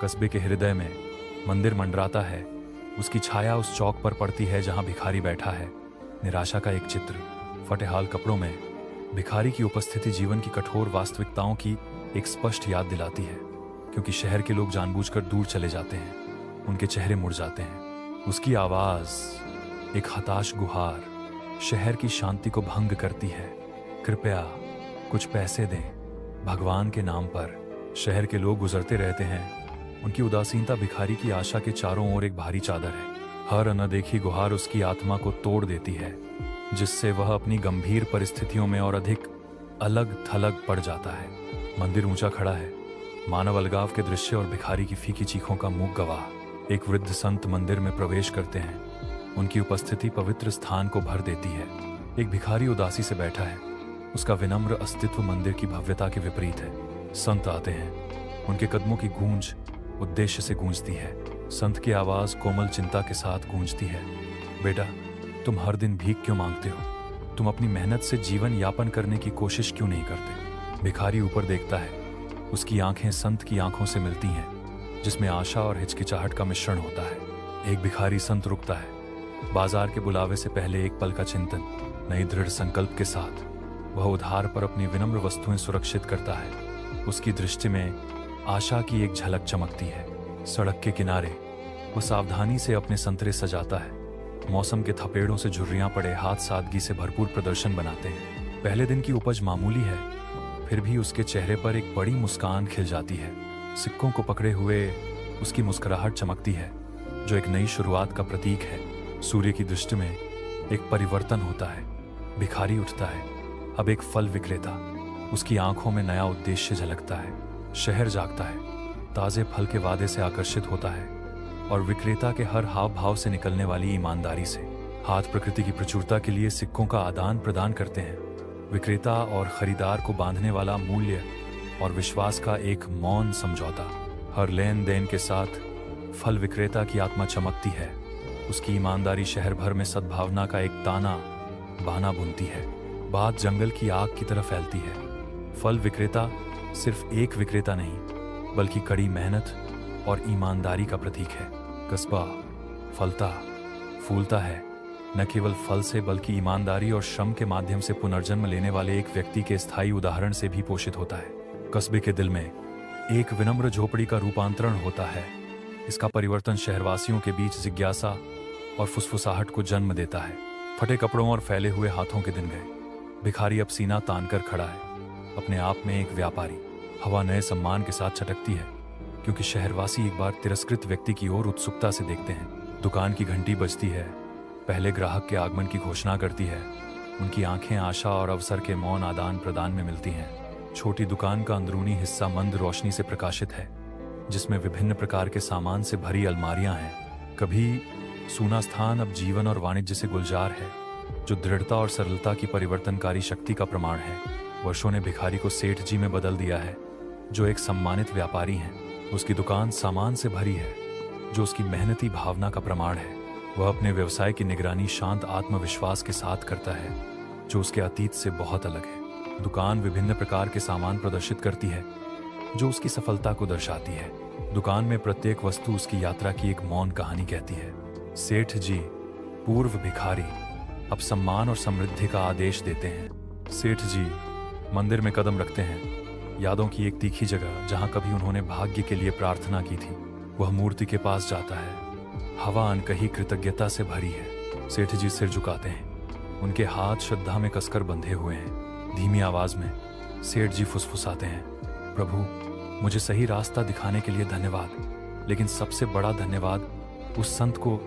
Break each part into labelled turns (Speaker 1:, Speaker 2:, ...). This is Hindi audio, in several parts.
Speaker 1: कस्बे के हृदय में मंदिर मंडराता है। उसकी छाया उस चौक पर पड़ती है जहां भिखारी बैठा है। निराशा का एक चित्र। फटेहाल कपड़ों में भिखारी की उपस्थिति जीवन की कठोर वास्तविकताओं की एक स्पष्ट याद दिलाती है। क्योंकि शहर के लोग जानबूझकर दूर चले जाते हैं, उनके चेहरे मुड़ जाते हैं। उसकी आवाज एक हताश गुहार शहर की शांति को भंग करती है। कृपया कुछ पैसे दें, भगवान के नाम पर। शहर के लोग गुजरते रहते हैं। उनकी उदासीनता भिखारी की आशा के चारों ओर एक भारी चादर है। हर अनदेखी गुहार उसकी आत्मा को तोड़ देती है, जिससे वह अपनी गंभीर परिस्थितियों में और अधिक अलग थलग पड़ जाता है। मंदिर ऊंचा खड़ा है, मानव अलगाव के दृश्य और भिखारी की फीकी चीखों का मूक गवाह। एक वृद्ध संत मंदिर में प्रवेश करते हैं। उनकी उपस्थिति पवित्र स्थान को भर देती है। एक भिखारी उदासी से बैठा है। उसका विनम्र अस्तित्व मंदिर की भव्यता के विपरीत है। संत आते हैं। उनके कदमों की गूंज उद्देश्य से गूंजती है। संत की आवाज कोमल चिंता के साथ गूंजती है। बेटा, तुम हर दिन भीख क्यों मांगते हो? तुम अपनी मेहनत से जीवन यापन करने की कोशिश क्यों नहीं करते? भिखारी ऊपर देखता है। उसकी आंखें संत की आंखों से मिलती हैं, जिसमें आशा और हिचकिचाहट का मिश्रण होता है। एक भिखारी संत रुकता है। बाजार के बुलावे से पहले एक पल का चिंतन, नई दृढ़ संकल्प के साथ वह उधार पर अपनी विनम्र वस्तुएं सुरक्षित करता है। उसकी दृष्टि में आशा की एक झलक चमकती है। सड़क के किनारे वो सावधानी से अपने संतरे सजाता है। मौसम के थपेड़ों से झुर्रियां पड़े हाथ सादगी से भरपूर प्रदर्शन बनाते हैं। पहले दिन की उपज मामूली है, फिर भी उसके चेहरे पर एक बड़ी मुस्कान खिल जाती है। सिक्कों को पकड़े हुए उसकी मुस्कुराहट चमकती है, जो एक नई शुरुआत का प्रतीक है। सूर्य की दृष्टि में एक परिवर्तन होता है। भिखारी उठता है, अब एक फल विक्रेता। उसकी आंखों में नया उद्देश्य झलकता है। शहर जागता है, ताजे फल के वादे से आकर्षित होता है और विक्रेता के हर हाव भाव से निकलने वाली ईमानदारी से। हाथ प्रकृति की प्रचुरता के लिए सिक्कों का आदान प्रदान करते हैं। विक्रेता और खरीदार को बांधने वाला मूल्य और विश्वास का एक मौन समझौता। हर लेन देन के साथ फल विक्रेता की आत्मा चमकती है। उसकी ईमानदारी शहर भर में सद्भावना का एक ताना बाना बुनती है। बात जंगल की आग की तरह फैलती है। फल विक्रेता सिर्फ एक विक्रेता नहीं, बल्कि कड़ी मेहनत और ईमानदारी का प्रतीक है। कस्बा फलता फूलता है, न केवल फल से बल्कि ईमानदारी और श्रम के माध्यम से पुनर्जन्म लेने वाले एक व्यक्ति के स्थायी उदाहरण से भी पोषित होता है। कस्बे के दिल में एक विनम्र झोपड़ी का रूपांतरण होता है। इसका परिवर्तन शहरवासियों के बीच जिज्ञासा और फुसफुसाहट को जन्म देता है। फटे कपड़ों और फैले हुए हाथों के दिन गए। भिखारी अब सीना तान कर खड़ा है, अपने आप में एक व्यापारी। हवा नए सम्मान के साथ छटकती है, क्योंकि शहरवासी एक बार तिरस्कृत व्यक्ति की ओर उत्सुकता से देखते हैं। दुकान की घंटी बजती है, पहले ग्राहक के आगमन की घोषणा करती है। उनकी आंखें आशा और अवसर के मौन आदान प्रदान में मिलती हैं। छोटी दुकान का अंदरूनी हिस्सा मंद रोशनी से प्रकाशित है, जिसमें विभिन्न प्रकार के सामान से भरी अलमारियां हैं। कभी सूना स्थान अब जीवन और वाणिज्य से गुलजार है, जो दृढ़ता और सरलता की परिवर्तनकारी शक्ति का प्रमाण है। वर्षों ने भिखारी को सेठ जी में बदल दिया है, जो एक सम्मानित व्यापारी हैं। उसकी दुकान सामान से भरी है, जो उसकी मेहनती भावना का प्रमाण है। वह अपने व्यवसाय की निगरानी शांत आत्मविश्वास के साथ करता है, जो उसके अतीत से बहुत अलग है। दुकान विभिन्न प्रकार के सामान प्रदर्शित करती है, जो उसकी सफलता को दर्शाती है। दुकान में प्रत्येक वस्तु उसकी यात्रा की एक मौन कहानी कहती है। सेठ जी, पूर्व भिखारी, अब सम्मान और समृद्धि का आदेश देते हैं। सेठ जी मंदिर में कदम रखते हैं। यादों की एक तीखी जगह, जहां कभी उन्होंने भाग्य के लिए प्रार्थना की थी। वह मूर्ति के पास जाता है। हवा अनकही कृतज्ञता से भरी है। सेठ जी सिर झुकाते हैं। उनके हाथ श्रद्धा में कसकर बंधे हुए हैं। धीमी आवाज में सेठ जी फुसफुसाते हैं, प्रभु, मुझे सही रास्ता दिखाने के लिए धन्यवाद, लेकिन सबसे बड़ा धन्यवाद उस संत को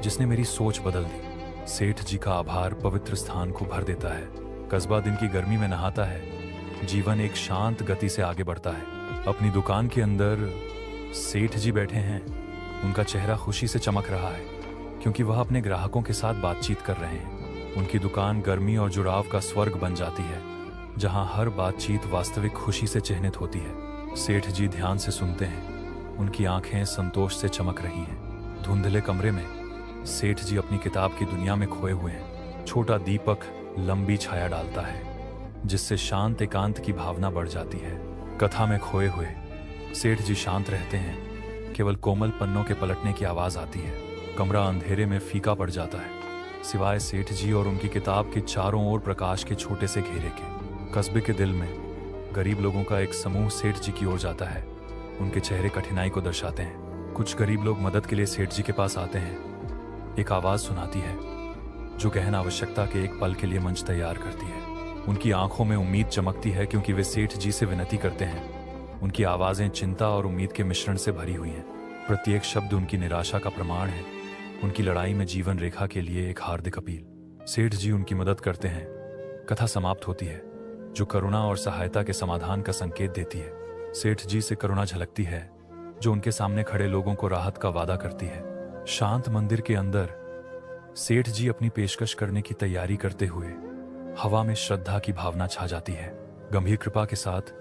Speaker 1: जिसने मेरी सोच बदल दी। सेठ जी का आभार पवित्र स्थान को भर देता है। कस्बा दिन की गर्मी में नहाता है। जीवन एक शांत गति से आगे बढ़ता है। अपनी दुकान के अंदर सेठ जी बैठे हैं। उनका चेहरा खुशी से चमक रहा है, क्योंकि वह अपने ग्राहकों के साथ बातचीत कर रहे हैं। उनकी दुकान गर्मी और जुड़ाव का स्वर्ग बन जाती है, जहां हर बातचीत वास्तविक खुशी से चिह्नित होती है। सेठ जी ध्यान से सुनते हैं। उनकी आंखें संतोष से चमक रही हैं। धुंधले कमरे में सेठ जी अपनी किताब की दुनिया में खोए हुए हैं। छोटा दीपक लंबी छाया डालता है, जिससे शांत एकांत की भावना बढ़ जाती है। कथा में खोए हुए सेठ जी शांत रहते हैं। केवल कोमल पन्नों के पलटने की आवाज आती है। कमरा अंधेरे में फीका पड़ जाता है, सिवाय सेठ जी और उनकी किताब के चारों ओर प्रकाश के छोटे से घेरे के। कस्बे के दिल में गरीब लोगों का एक समूह सेठ जी की ओर जाता है। उनके चेहरे कठिनाई को दर्शाते हैं। कुछ गरीब लोग मदद के लिए सेठ जी के पास आते हैं। एक आवाज सुनाती है जो गहन आवश्यकता के एक पल के लिए मंच तैयार करती है। उनकी आंखों में उम्मीद चमकती है क्योंकि वे सेठ जी से विनती करते हैं। उनकी आवाजें चिंता और उम्मीद के मिश्रण से भरी हुई हैं। प्रत्येक शब्द उनकी निराशा का प्रमाण है, उनकी लड़ाई में जीवन रेखा के लिए एक हार्दिक अपील। सेठ जी उनकी मदद करते हैं। कथा समाप्त होती है, जो करुणा और सहायता के समाधान का संकेत देती है। सेठ जी से करुणा झलकती है, जो उनके सामने खड़े लोगों को राहत का वादा करती है। शांत मंदिर के अंदर सेठ जी अपनी पेशकश करने की तैयारी करते हुए हवा में श्रद्धा की भावना छा जाती है। गंभीर कृपा के साथ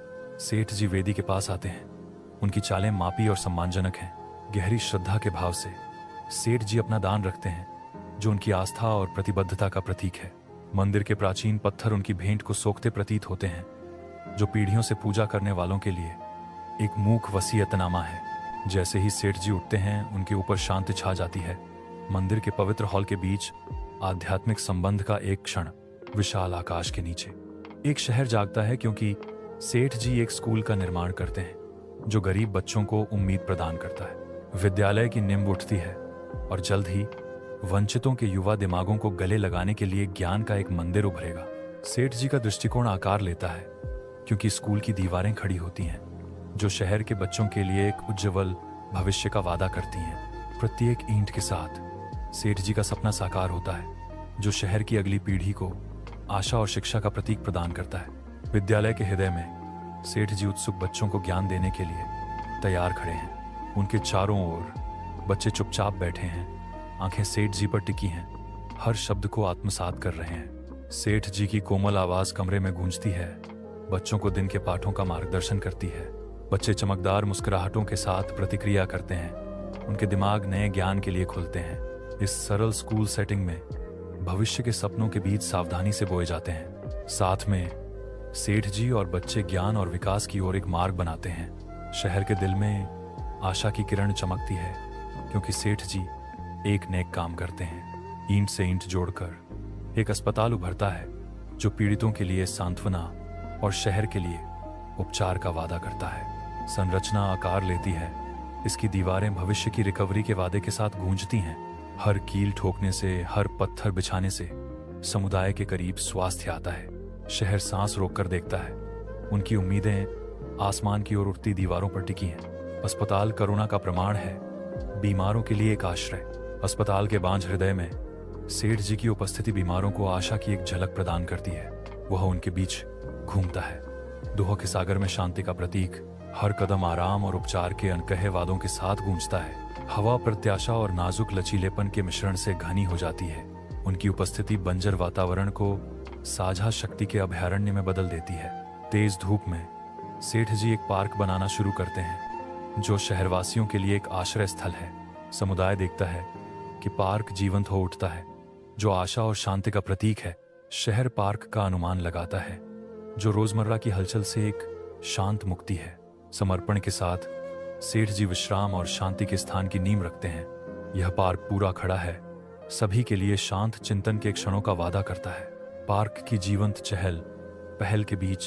Speaker 1: सेठ जी वेदी के पास आते हैं। उनकी चालें मापी और सम्मानजनक हैं। गहरी श्रद्धा के भाव से सेठ जी अपना दान रखते हैं, जो उनकी आस्था और प्रतिबद्धता का प्रतीक है। मंदिर के प्राचीन पत्थर उनकी भेंट को सोखते प्रतीत होते हैं, जो पीढ़ियों से पूजा करने वालों के लिए एक मूक वसीयतनामा है। जैसे ही सेठ जी उठते हैं, उनके ऊपर शांति छा जाती है। मंदिर के पवित्र हॉल के बीच आध्यात्मिक संबंध का एक क्षण। विशाल आकाश के नीचे एक शहर जागता है, क्योंकि सेठ जी एक स्कूल का निर्माण करते हैं जो गरीब बच्चों को उम्मीद प्रदान करता है। विद्यालय की नींव उठती है और जल्द ही वंचितों के युवा दिमागों को गले लगाने के लिए ज्ञान का एक मंदिर उभरेगा। सेठ जी का दृष्टिकोण आकार लेता है, क्योंकि स्कूल की दीवारें खड़ी होती हैं जो शहर के बच्चों के लिए एक उज्ज्वल भविष्य का वादा करती हैं। प्रत्येक ईंट के साथ सेठ जी का सपना साकार होता है, जो शहर की अगली पीढ़ी को आशा और शिक्षा का प्रतीक प्रदान करता है। विद्यालय के हृदय में सेठ जी उत्सुक बच्चों को ज्ञान देने के लिए तैयार खड़े हैं। उनके चारों ओर बच्चे चुपचाप बैठे हैं, आंखें सेठ जी पर टिकी हैं, हर शब्द को आत्मसात कर रहे हैं। सेठ जी की कोमल आवाज कमरे में गूंजती है, बच्चों को दिन के पाठों का मार्गदर्शन करती है। बच्चे चमकदार मुस्कुराहटों के साथ प्रतिक्रिया करते हैं, उनके दिमाग नए ज्ञान के लिए खुलते हैं। इस सरल स्कूल सेटिंग में भविष्य के सपनों के बीज सावधानी से बोए जाते हैं। साथ में सेठ जी और बच्चे ज्ञान और विकास की ओर एक मार्ग बनाते हैं। शहर के दिल में आशा की किरण चमकती है, क्योंकि सेठ जी एक नेक काम करते हैं। ईंट से ईंट जोड़कर एक अस्पताल उभरता है, जो पीड़ितों के लिए सांत्वना और शहर के लिए उपचार का वादा करता है। संरचना आकार लेती है, इसकी दीवारें भविष्य की रिकवरी के वादे के साथ गूंजती हैं। हर कील ठोकने से, हर पत्थर बिछाने से समुदाय के करीब स्वास्थ्य आता है। शहर सांस रोककर देखता है, उनकी उम्मीदें आसमान की ओर उठती दीवारों पर टिकी हैं। अस्पताल करुणा का प्रमाण है, बीमारों के लिए एक आश्रय। अस्पताल के बांझ हृदय में सेठ जी की उपस्थिति बीमारों को आशा की एक झलक प्रदान करती है। वह उनके बीच घूमता है, दुह के सागर में शांति का प्रतीक। हर कदम आराम और उपचार के अनकहे वादों के साथ गूंजता है। हवा प्रत्याशा और नाजुक लचीलेपन के मिश्रण से घनी हो जाती है। उनकी उपस्थिति बंजर वातावरण को साझा शक्ति के अभयारण्य में बदल देती है। तेज धूप में सेठ जी एक पार्क बनाना शुरू करते हैं, जो शहरवासियों के लिए एक आश्रय स्थल है। समुदाय देखता है कि पार्क जीवंत हो उठता है, जो आशा और शांति का प्रतीक है। शहर पार्क का अनुमान लगाता है, जो रोजमर्रा की हलचल से एक शांत मुक्ति है। समर्पण के साथ सेठ जी विश्राम और शांति के स्थान की नींव रखते हैं। यह पार्क पूरा खड़ा है, सभी के लिए शांत चिंतन के क्षणों का वादा करता है। पार्क की जीवंत चहल पहल के बीच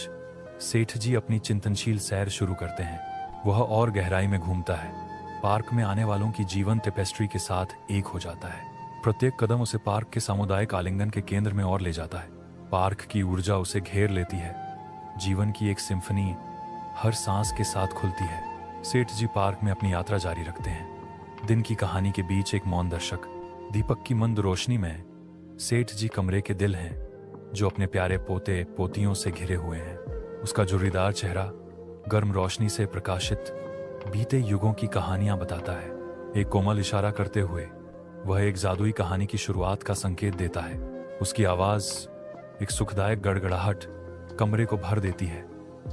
Speaker 1: सेठ जी अपनी चिंतनशील सैर शुरू करते हैं। वह और गहराई में घूमता है, पार्क में आने वालों की जीवन टेपेस्ट्री के साथ एक हो जाता है। प्रत्येक कदम उसे पार्क के सामुदायिक आलिंगन के केंद्र में और ले जाता है। पार्क की ऊर्जा उसे घेर लेती है, जीवन की एक सिम्फनी हर सांस के साथ खुलती है। सेठ जी पार्क में अपनी यात्रा जारी रखते हैं। दिन की कहानी के बीच एक मौन दर्शक। दीपक की मंद रोशनी में सेठ जी कमरे के दिल हैं, जो अपने प्यारे पोते पोतियों से घिरे हुए हैं। उसका झुर्रीदार चेहरा गर्म रोशनी से प्रकाशित बीते युगों की कहानियां बताता है। एक कोमल इशारा करते हुए वह एक जादुई कहानी की शुरुआत का संकेत देता है। उसकी आवाज, एक सुखदायक गड़गड़ाहट, कमरे को भर देती है।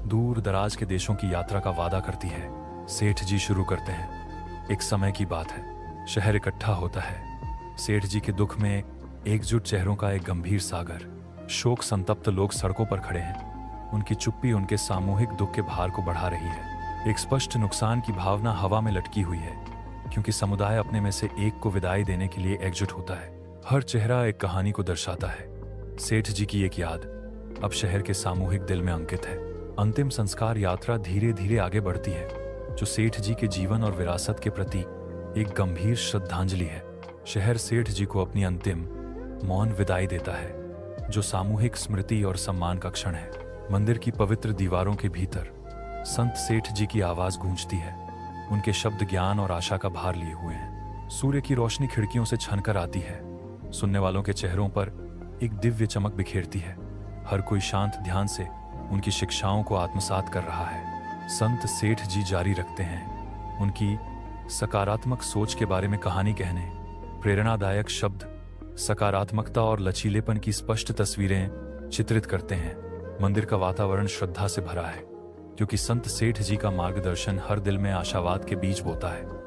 Speaker 1: दूर दराज के देशों की यात्रा का वादा करती है। सेठ जी शुरू करते हैं। एक समय की बात है, शहर इकट्ठा होता है। सेठ जी के दुख में एकजुट चेहरों का एक गंभीर सागर। शोक संतप्त लोग सड़कों पर खड़े हैं। उनकी चुप्पी उनके सामूहिक दुख के भार को बढ़ा रही है। एक स्पष्ट नुकसान की भावना हवा में लटकी हुई है। क्योंकि समुदाय अपने में से एक को विदाई देने के लिए एकजुट होता है। हर चेहरा एक कहानी को दर्शाता है। सेठ जी की एक याद अब शहर के सामूहिक दिल में अंकित है। अंतिम संस्कार यात्रा धीरे धीरे आगे बढ़ती है, जो सेठ जी के जीवन और विरासत के प्रति एक गंभीर श्रद्धांजलि है। शहर सेठ जी को अपनी अंतिम मौन विदाई देता है, जो सामूहिक स्मृति और सम्मान का क्षण है। मंदिर की पवित्र दीवारों के भीतर संत सेठ जी की आवाज गूंजती है। उनके शब्द ज्ञान और आशा का भार लिए हुए हैं। सूर्य की रोशनी खिड़कियों से छनकर आती है, सुनने वालों के चेहरों पर एक दिव्य चमक बिखेरती है। हर कोई शांत ध्यान से उनकी शिक्षाओं को आत्मसात कर रहा है। संत सेठ जी जारी रखते हैं, उनकी सकारात्मक सोच के बारे में कहानी कहने। प्रेरणादायक शब्द सकारात्मकता और लचीलेपन की स्पष्ट तस्वीरें चित्रित करते हैं। मंदिर का वातावरण श्रद्धा से भरा है, क्योंकि संत सेठ जी का मार्गदर्शन हर दिल में आशावाद के बीज बोता है।